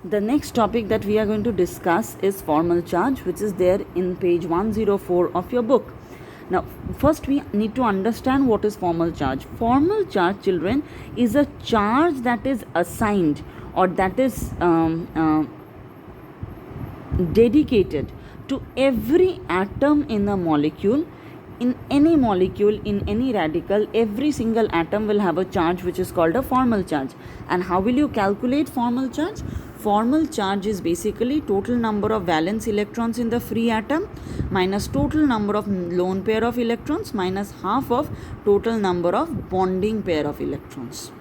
The next topic that we are going to discuss is formal charge, which is there in page 104 of your book. Now, first we need to understand what is formal charge. Formal charge, children, is a charge that is assigned or that is dedicated to every atom in a molecule. In any molecule, in any radical, every single atom will have a charge which is called a formal charge. And how will you calculate formal charge? Formal charge is basically total number of valence electrons in the free atom minus total number of lone pair of electrons minus half of total number of bonding pair of electrons.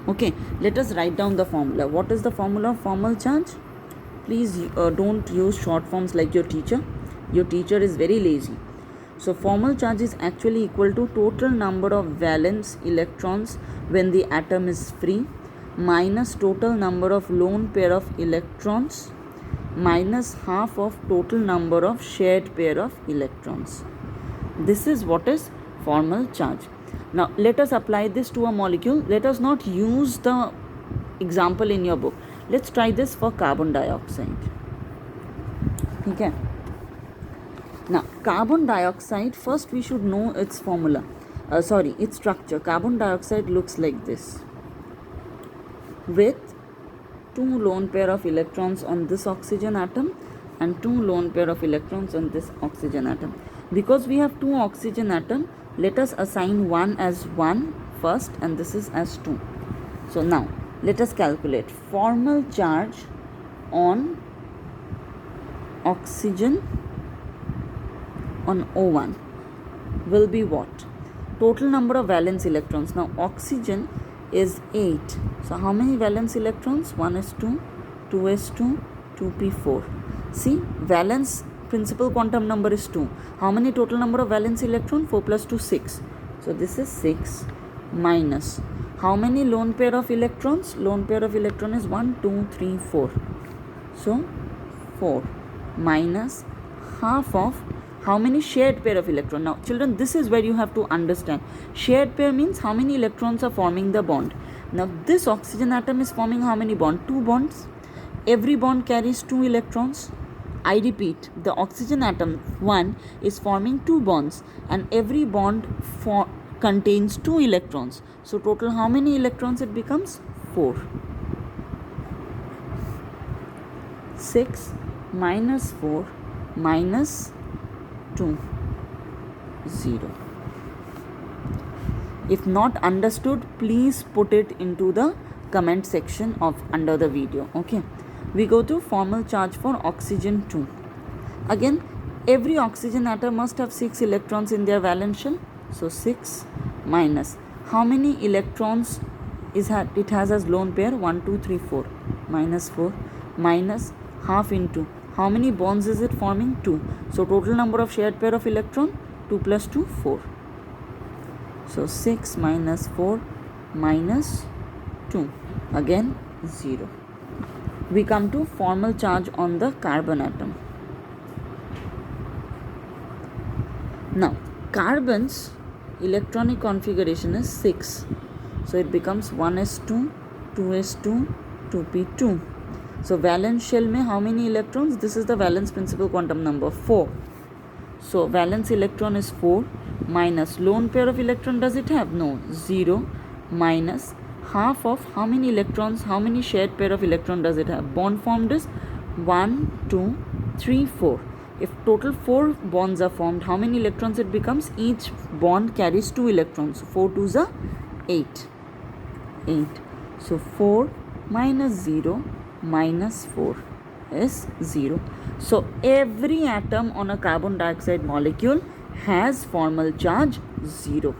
Okay, let us write down the formula. What is the formula of formal charge? Please don't use short forms like your teacher. Your teacher is very lazy. So formal charge is actually equal to total number of valence electrons when the atom is free minus total number of lone pair of electrons minus half of total number of shared pair of electrons. This is what is formal charge. Now let us apply this to a molecule. Let us not use the example in your book. Let's try this for carbon dioxide. Okay. Now, carbon dioxide, first we should know its formula. Its structure. Carbon dioxide looks like this, with 2 lone pair of electrons on this oxygen atom and 2 lone pair of electrons on this oxygen atom. Because we have 2 oxygen atom, let us assign one as 1 first and this is as 2. So now, let us calculate formal charge on oxygen on O1 will be what? Total number of valence electrons. Now oxygen is 8. So how many valence electrons? 1s2, 2s2, 2p4. See, valence principal quantum number is 2. How many total number of valence electron? 4 plus 2, 6. So this is 6 minus. How many lone pair of electrons? Lone pair of electron is 1, 2, 3, 4. So 4 minus half of how many shared pair of electron. Now children, this is where you have to understand. Shared pair means how many electrons are forming the bond. Now this oxygen atom is forming how many bonds? 2 bonds. Every bond carries 2 electrons. I repeat, the oxygen atom 1 is forming 2 bonds and every bond contains 2 electrons. So total how many electrons it becomes? 4. 6 minus 4 minus 2, 0. If not understood, please put it into the comment section of under the video. Okay, we go to formal charge for oxygen 2. Again, every oxygen atom must have 6 electrons in their valence shell. So 6 minus how many electrons it has as lone pair? 1, 2, 3, 4 minus 4 minus half into how many bonds is it forming? 2. So total number of shared pair of electron? 2 plus 2, 4. So 6 minus 4 minus 2. Again 0. We come to formal charge on the carbon atom. Now carbon's electronic configuration is 6. So it becomes 1s2, 2s2, 2p2. So valence shell mein how many electrons? This is the valence principal quantum number 4. So valence electron is 4 minus lone pair of electron does it have? No, 0 minus half of how many electrons, how many shared pair of electron does it have? Bond formed is 1, 2, 3, 4. If total 4 bonds are formed, how many electrons it becomes? Each bond carries 2 electrons. So 4 2s are 8. 8. So 4 minus 0 minus 4 is 0. So every atom on a carbon dioxide molecule has formal charge 0.